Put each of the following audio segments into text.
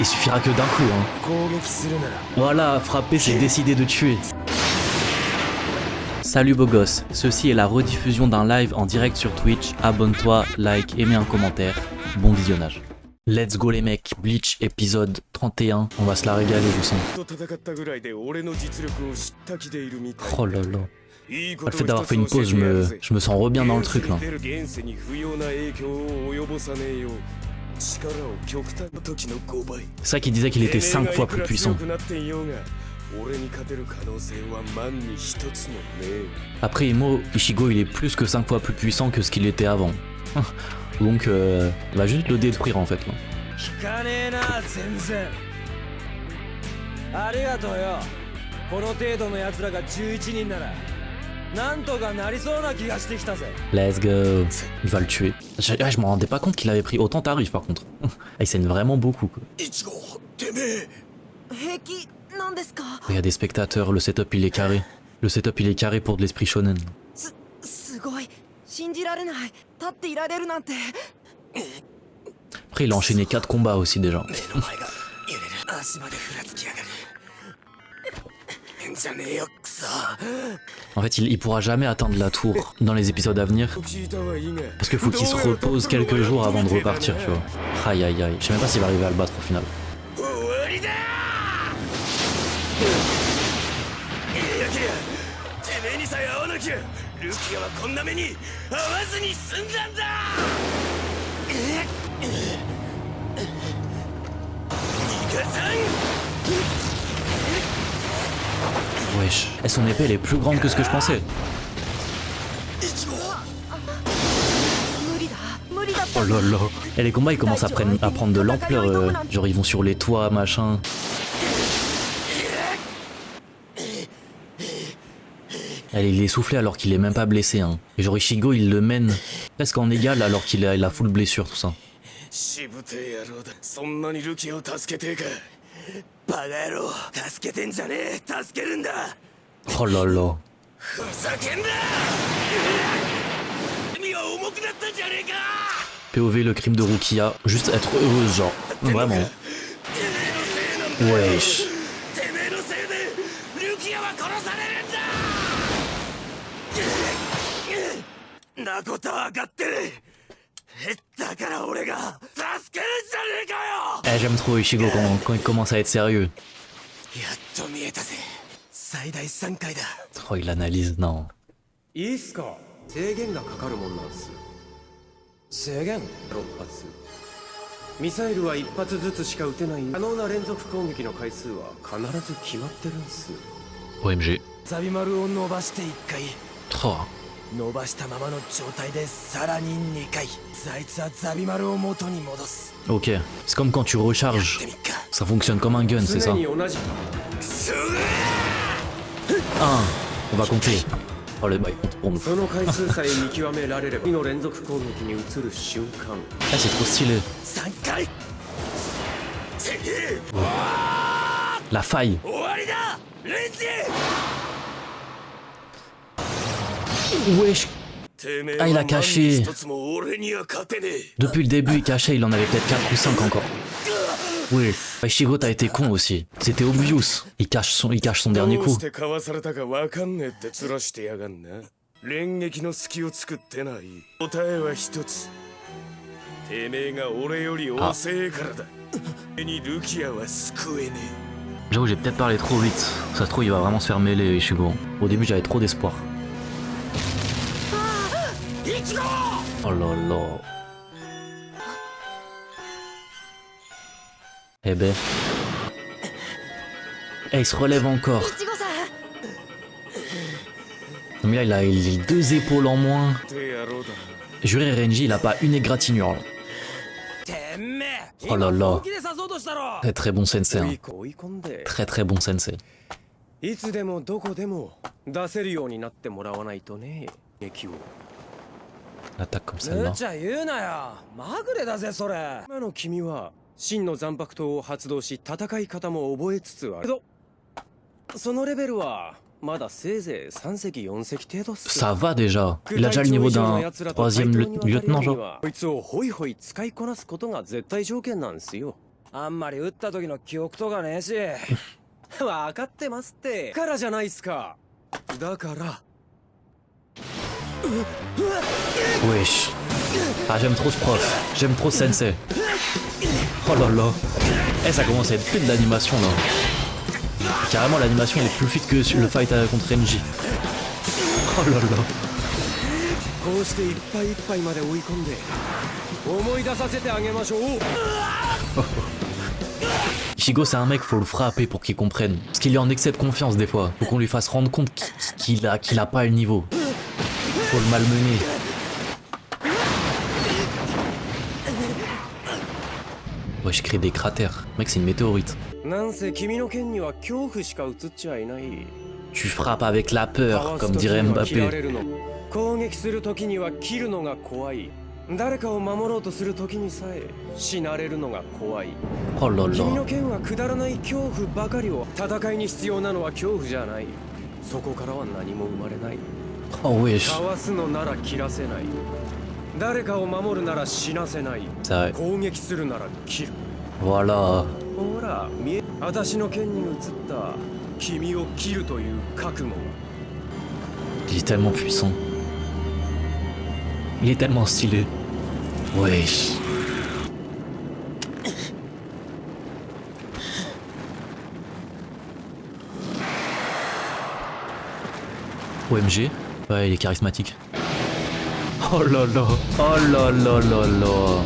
Il suffira que d'un coup, hein. Voilà, frapper c'est décider de tuer. Salut beau gosse, ceci est la rediffusion d'un live en direct sur Twitch. Abonne-toi, like et mets un commentaire. Bon visionnage. Let's go les mecs, Bleach épisode 31, on va se la régaler du son. Oh là là. Le fait d'avoir fait une pause, je me sens bien dans le truc là. C'est ça qui disait qu'il était 5 fois plus puissant. Après Imo, Ichigo il est plus que 5 fois plus puissant que ce qu'il était avant. Donc il va juste le détruire en fait là. Let's go. Il va le tuer. Je m'en rendais pas compte qu'il avait pris autant tarif par contre. Il saigne vraiment beaucoup quoi. Il y a des spectateurs, le setup il est carré. Le setup il est carré pour de l'esprit shonen. Après il a enchaîné 4 combats aussi déjà. En fait il pourra jamais atteindre la tour dans les épisodes à venir. Parce qu'il faut qu'il se repose quelques jours avant de repartir tu vois. Aïe aïe aïe, je sais même pas s'il va arriver à le battre au final. Wesh, et son épée elle est plus grande que ce que je pensais. Oh là là. Et les combats ils commencent à prendre de l'ampleur, genre ils vont sur les toits machin. Elle il est essoufflé alors qu'il est même pas blessé hein. Et genre Ichigo il le mène presque en égal alors qu'il a la full blessure tout ça. Oh là là. POV le crime de Rukia, juste être heureuse genre, vraiment. Wesh. Eh, j'aime trop Ichigo quand il commence à être sérieux. Oh, il analyse, non. OMG. Trop. Ok, c'est comme quand tu recharges. Ça fonctionne comme un gun, c'est ça. 1, on va compter. Oh le bail compte pour nous. Ah c'est trop stylé. Oh. La faille. Wesh. Ah il a caché. Depuis le début il cachait, il en avait peut-être 4 ou 5 encore. Oui, Ichigo t'as été con aussi. C'était obvious. Il cache son dernier coup. J'avoue j'ai peut-être parlé trop vite. Ça se trouve il va vraiment se faire mêler Ichigo. Au début j'avais trop d'espoir. Oh là là. Eh ben. Eh, il se relève encore. Non mais là, il a 2 épaules en moins. Juré Renji, il a pas une égratignure. Là. Oh là là. Très très bon sensei. Hein. Très très bon sensei. L'attaque comme celle-là. 真の残白刀を発動し戦い方も覚えつつあるけどそのレベルはまだせいぜい3隻4隻程度っす。 Ça va déjà. Il a déjà le niveau d'un 3e lieutenant genre. こいつをホイホイ使いこなすことが絶対条件なんですよ。あんまり打った時の記憶とかねえし分かってますってからじゃないっすかだから Wesh. Ah, j'aime trop ce prof. J'aime trop ce sensei. Oh là là. Eh, ça commence à être fait de l'animation là. Carrément, l'animation elle est plus fluide que le fight contre Renji. Oh là là. こうしていっぱいいっぱいまで追い込んで思い出させてあげましょう Ichigo c'est un mec, faut le frapper pour qu'il comprenne. Parce qu'il est en excès de confiance des fois. Faut qu'on lui fasse rendre compte qu'il a pas le niveau. Faut le malmener. Ouais, je crée des cratères. Mec, c'est une météorite. なんせ君の剣には恐怖しか映っちゃいない Tu frappes avec la peur, comme dirait Mbappé. 攻撃する時には切るのが怖い誰かを守ろうとする時にさえ死なれるのが怖い Oh là 君の là. 剣はくだらない恐怖ばかりを戦いに必要なのは恐怖じゃないそこからは何も生まれない Oh wesh. かわすのなら切らせない誰かを守るなら死なせない C'est vrai. 攻撃するなら切る Voilà. ほら見え私の剣に映った君を切るという覚悟 Il est tellement puissant. Il est tellement stylé. Wesh. OMG. Ouais, il est charismatique. Oh là là. Oh là là là là.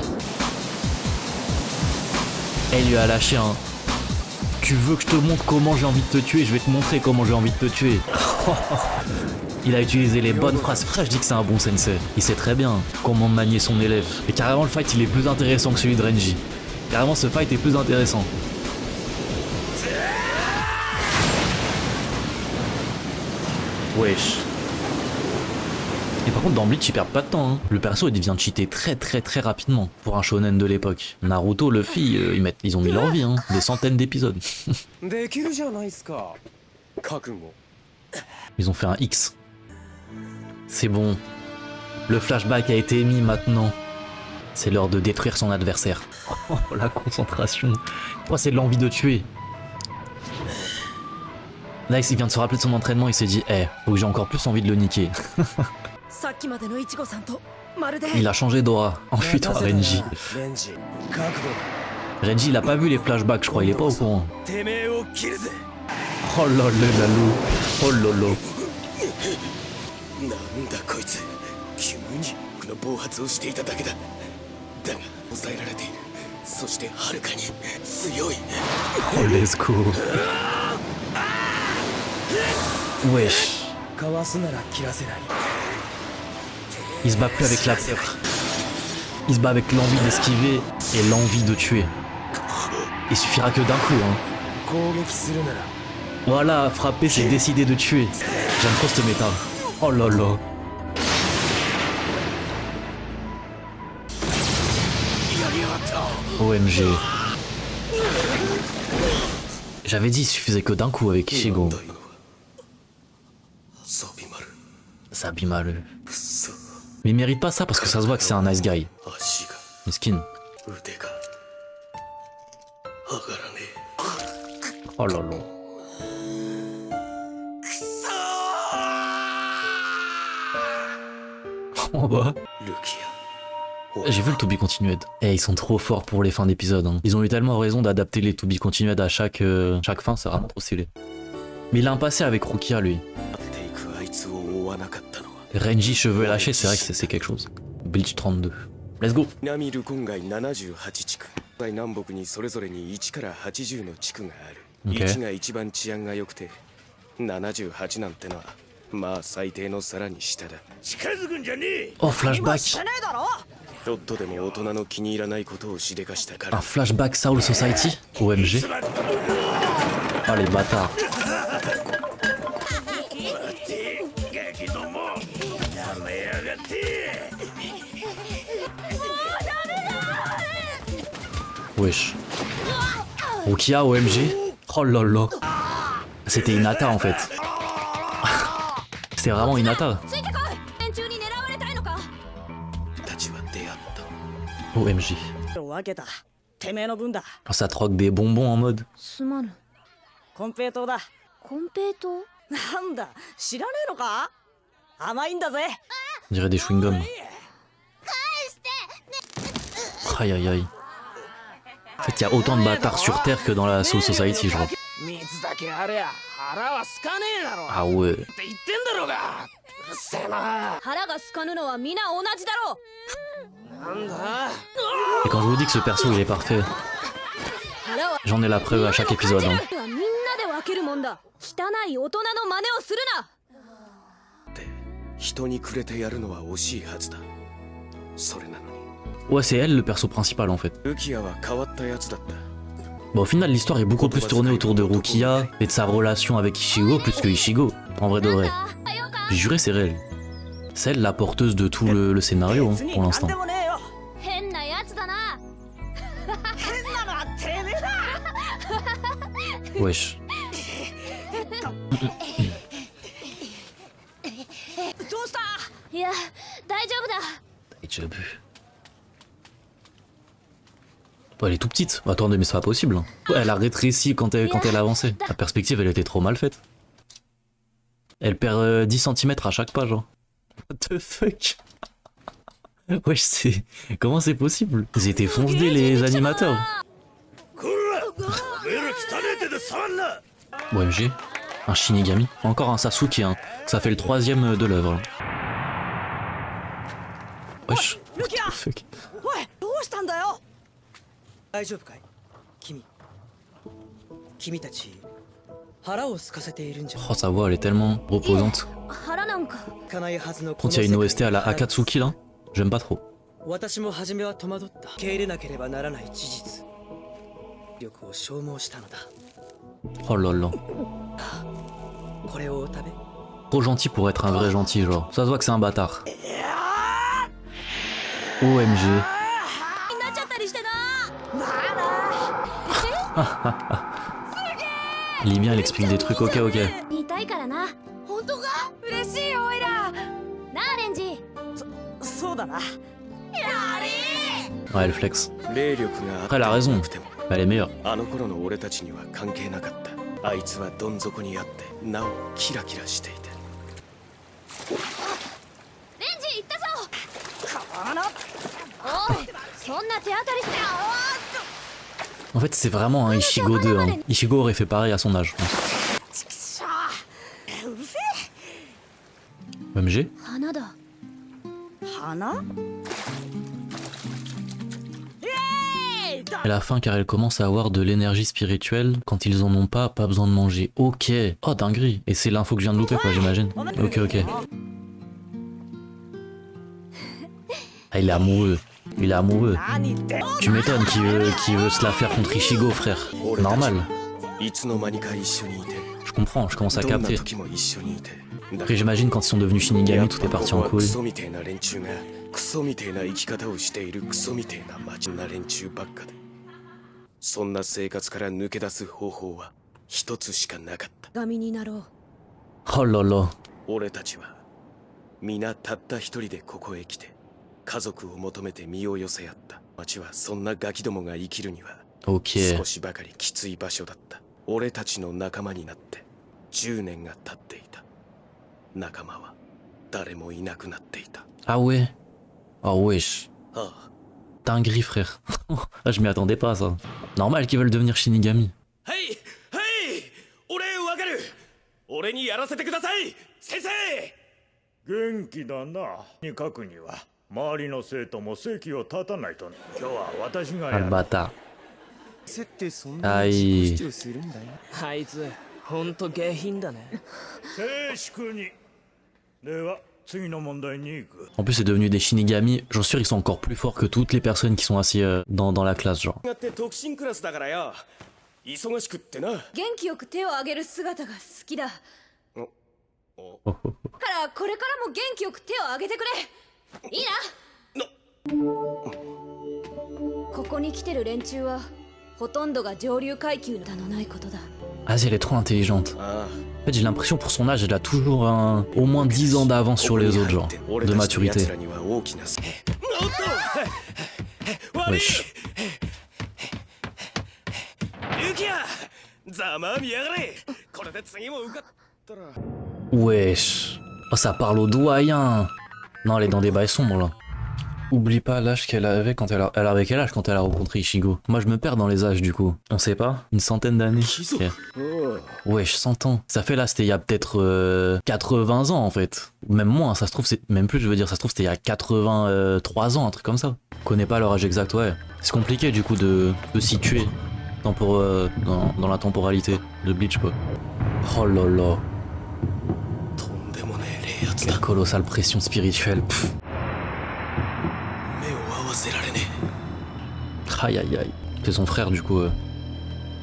Elle lui a lâché un... Tu veux que je te montre comment j'ai envie de te tuer? Je vais te montrer comment j'ai envie de te tuer. Il a utilisé les bonnes phrases. Après, je dis que c'est un bon sensei. Il sait très bien comment manier son élève. Et carrément, le fight, il est plus intéressant que celui de Renji. Carrément, ce fight est plus intéressant. Wesh. Et par contre, dans Bleach, ils perdent pas de temps. Hein. Le perso, il devient cheaté très rapidement. Pour un shonen de l'époque. Naruto, Luffy, ils ont mis leur vie. Hein. Des centaines d'épisodes. できるじゃないっすか覚悟 Ils ont fait un X. C'est bon. Le flashback a été émis maintenant. C'est l'heure de détruire son adversaire. Oh, la concentration. Oh, c'est de l'envie de tuer. Là, il vient de se rappeler de son entraînement, il s'est dit, faut que j'ai encore plus envie de le niquer. Il a changé d'aura. Enfuis-toi, Renji. レンジ覚悟 Renji, il a pas vu les flashbacks, je crois, il est pas au courant. てめえを切るぜ Oh là là là là. Oh là là. なんだこいつ急に僕の暴発をしていただけだだが抑えられているそしてはるかに強い Oh, let's go. Wesh. かわすなら切らせない Il se bat plus avec la peur. Il se bat avec l'envie d'esquiver et l'envie de tuer. Il suffira que d'un coup, hein. 攻撃するなら Voilà, frapper, c'est décider de tuer. J'aime trop cette méta. Oh là là. OMG. J'avais dit, il suffisait que d'un coup avec Ichigo. Sabimaru. Mais il mérite pas ça parce que ça se voit que c'est un nice guy. Miskin. Oh là là. En bas. J'ai vu le To Be Continued. Eh, ils sont trop forts pour les fins d'épisode. Hein. Ils ont eu tellement raison d'adapter les To Be Continued à chaque fin, c'est vraiment trop stylé. Mais il a un passé avec Rukia, lui. Renji cheveux lâchés, c'est vrai que c'est quelque chose. Bleach 32. Let's go. 南ルコン街78地区南北にそれぞれに1から80の地区がある、Okay. 1が一番治安が良くて78なんてのはまあ最低のさらに下だ近づくんじゃねえ Oh, flashback. ちょっとでも大人の気に入らないことをしでかしたか Un ら flashback Soul Society. OMG. Ah, les bâtards. Wesh. Rukia, OMG. Oh là là. C'était Hinata en fait. C'était vraiment Hinata. OMG. を分けたてめえの分だ。 Ça troque des bonbons en mode. すまぬ。金平糖だ。コンペイトー？なんだ、知らねえのか？甘いんだぜ。 On dirait des chewing-gums. Aïe aïe aïe. En fait, il y a autant de bâtards sur Terre que dans la Soul Society, je crois. 水だけありゃ腹はすかねえだろ。 Ah ouais. って言ってんだろうが。うるせえな。腹がすかぬのは皆同じだろう。なんだ。 Et quand je vous dis que ce perso il est parfait, 腹は j'en ai la preuve à chaque épisode. Hein. はみんなで分けるもんだ。汚い大人の真似をするな。って人にくれてやるのは惜しいはずだ。それなのに Ouais, c'est elle le perso principal en fait. ルキアは変わったやつだった。 Bon, au final, l'histoire est beaucoup plus tournée autour de Rukia et de sa relation avec Ichigo plus que Ichigo, en vrai de vrai. J'ai juré, c'est réel. C'est elle la porteuse de tout le scénario hein, pour l'instant. なんでもねえよ。変なやつだな。変なのはてめえだ。 Wesh. どうした？いや、大丈夫だ。 J'ai bu. Ouais, elle est tout petite. Attendez, mais c'est pas possible. Hein. Ouais, elle a rétréci quand elle avançait. La perspective, elle était trop mal faite. Elle perd 10 cm à chaque page. Hein. What the fuck? Wesh, c'est... Comment c'est possible? Ils étaient foncés les animateurs. Bon, MG. Un Shinigami. Encore un Sasuke, hein. Ça fait le 3ème de l'œuvre. Hein. Wesh. What the fuck? おい、どうしたんだよ。大丈夫かい？君たち腹を空かせているんじゃ Oh, sa voix, elle est tellement reposante. 腹なんか。いかないはずのこ Quand の il y a 世 une 界 OST à la Akatsuki là, j'aime pas trop. 私も初めは戸惑った。受け入れなければならない事実。力を消耗したのだ。 Oh là là. これをお食べ。 Trop gentil pour être un vrai gentil, genre. Ça se voit que c'est un bâtard. OMG. になっちゃったりしてな。 Limia, elle explique des trucs, ok, ok. 見たいからな。本当か？嬉しいよ、おいら。なあ、レンジ。そうだな。 Ouais, elle flex. 霊力があっ Après, elle a raison. なくても Elle est meilleure. あの頃の俺たちには関係なかった。あいつはどん底にあってなおキラキラしていて。レンジ行ったぞ。このおい、そんな手当たり。 En fait, c'est vraiment un Ichigo 2. Hein. Ichigo aurait fait pareil à son âge, je pense. OMG. 花だ。花？ Elle a faim car elle commence à avoir de l'énergie spirituelle. Quand ils en ont pas besoin de manger. Ok. Oh, dinguerie. Et c'est l'info que je viens de louper, quoi, j'imagine. Ok, ok. Ah, il est amoureux. Il est amoureux. 何言って？ Tu m'étonnes qui veut se la faire contre Ichigo, frère. Normal. いつの間にか一緒にいて。 Je comprends, je commence à どんな capter. 時も一緒にいて。だ Après, j'imagine quand ils sont devenus Shinigami, tout est parti en ク couille. ソみてえな連中がクソみてえな生き方をしているクソみてえなマジな連中ばっかで。そんな生活から抜け出す方法は一つしかなかった。神になろう。 Oh là là. 俺たちは皆たった一人でここへ来て家族を求めて身を寄せ合った。町はそんなガキどもが生きるには Ok. 少しばかりきつい場所だった。俺たちの仲間になって10年が経っていた。仲間は誰もいなくなっていた。 Ah ouais. Oh wesh. ああ。 Dinguerie, frère. Ah, je m'y attendais pas, ça. Normal qu'ils veulent devenir Shinigami. はいはい俺わかる。俺にやらせてください先生。元気だな。に書くには周りの生徒も席を立たないとね。今日は私がや Ah, る le。bâtard. せってそんな Aïe. 自己主張するんだよ。あいつほんと下品だね。静粛に。では次の問題に行く。 En plus, c'est devenu des Shinigami. J'en suis sûr, ils sont encore plus forts que toutes les personnes qui sont assis dans la classe, genre. だって特進クラスだからよ。忙しくってな。元気よく手を挙げる姿が好きだ。からこれからも元気よく手を挙げてくれ。いいな。ここに来てる連中はほとんどが上流階級の名のないことだ。 Vas-y, elle est trop intelligente. ああ。 En fait, j'ai l'impression pour son âge, elle a toujours au moins 10 ans d'avance sur les autres, genre, de maturité. Wesh. ざまあみやがれ。これで次も受かったら。 Wesh. Oh, ça parle au doyen. Non, elle est dans des bails sombres là. Oublie pas l'âge qu'elle avait quand elle avait quel âge quand elle a rencontré Ichigo? Moi je me perds dans les âges du coup. On sait pas? Une centaine d'années. Ok. Wesh, 100 ans. Ça fait là, c'était il y a peut-être 80 ans en fait. Même moins, ça se trouve, c'est même plus, je veux dire, ça se trouve c'était il y a 83 ans, un truc comme ça. Je connais pas leur âge exact, ouais. C'est compliqué du coup de situer dans la temporalité de Bleach quoi. Oh là là. Quelle colossale pression spirituelle. Pff. Aïe aïe aïe. C'est son frère du coup,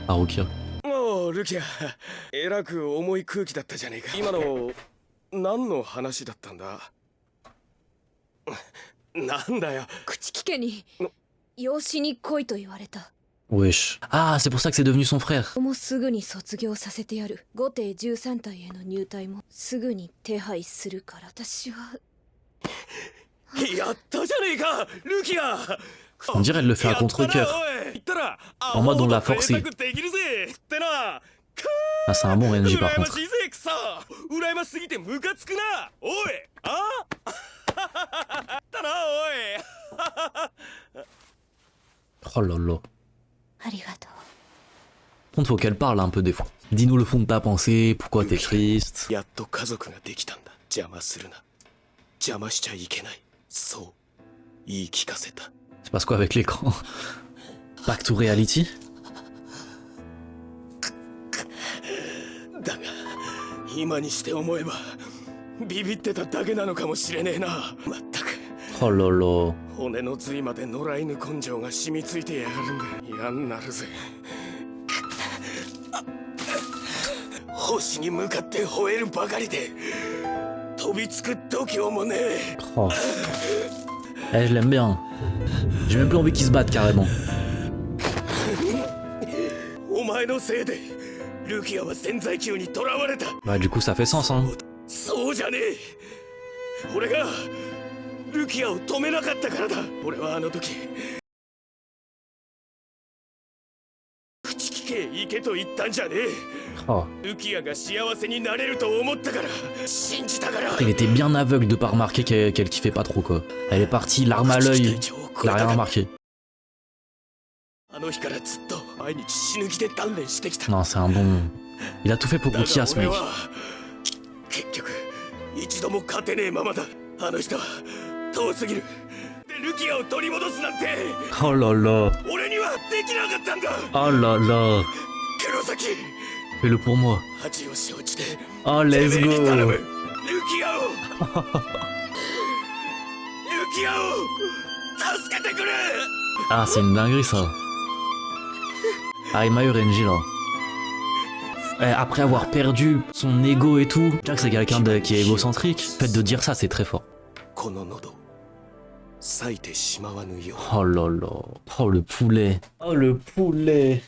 Haruki. おうルキア、えらく重い空気だったじゃねえか。今の何の話だったんだ。なんだよ。口木家に養子に来いと言われた。 Wesh. Ah, c'est pour ça que c'est devenu son frère. もうすぐに卒業させてやる。後手13体への入隊もすぐに手配するから。私はやったじゃねえか、ルキア。 On dirait elle le fait à contre-cœur. En mode on l'a forcé. Ah, c'est un bon Renji par contre. Oh là là. ありがとう。 Par contre, faut qu'elle parle un peu des fois. Dis-nous le fond de ta pensée, pourquoi t'es triste. やっと家族ができたんだ。邪魔するな。邪魔しちゃいけない。そう言い聞かせた。 C'est parce quoi avec l'écran? Back to reality? だが今にして思えばビビってただけなのかもしれねえな。まったく。 Oh là là. 骨の髄まで野良犬根性が染みついてやがるんだ。嫌になるぜ。星に向かって吠えるばかりで飛びつく度胸もねえ。 Oh. Eh, je l'aime bien. J'ai même plus envie qu'ils se battent carrément. お前のせいでルキアは潜在級に囚われた。 Bah du coup ça fait sens hein. そうじゃねえ。俺がルキアを止めなかったからだ。俺はあの時口聞け行けと言ったんじゃねえ。 Oh. ルキアが幸せになれると思ったから信じたから。 Il était bien aveugle de pas remarquer qu'elle kiffait pas trop quoi. Elle est partie, l'arme à l'œil, il a rien remarqué. あの日からずっと毎日死ぬ気で鍛錬してきた。 Non, c'est un bon... Il a tout fait pour Rukia ce mec. 結局一度も勝てねえままだ。あの人は遠すぎる。でルキアを取り戻すなんて Oh là là. 俺にはできなかったんだ。 Oh là là. 黒崎 Fais-le pour moi. 恥を承知で Oh let's てめえに頼む。 go. ルキアをルキアを助けてくれ。 Ah c'est une dinguerie ça. Ah il m'a eu Renji là. Eh, après avoir perdu son ego et tout, je dirais que c'est quelqu'un qui est égocentrique. Le fait de dire ça c'est très fort. この喉裂いてしまわぬよう。 Oh là là. Oh le poulet. Oh le poulet.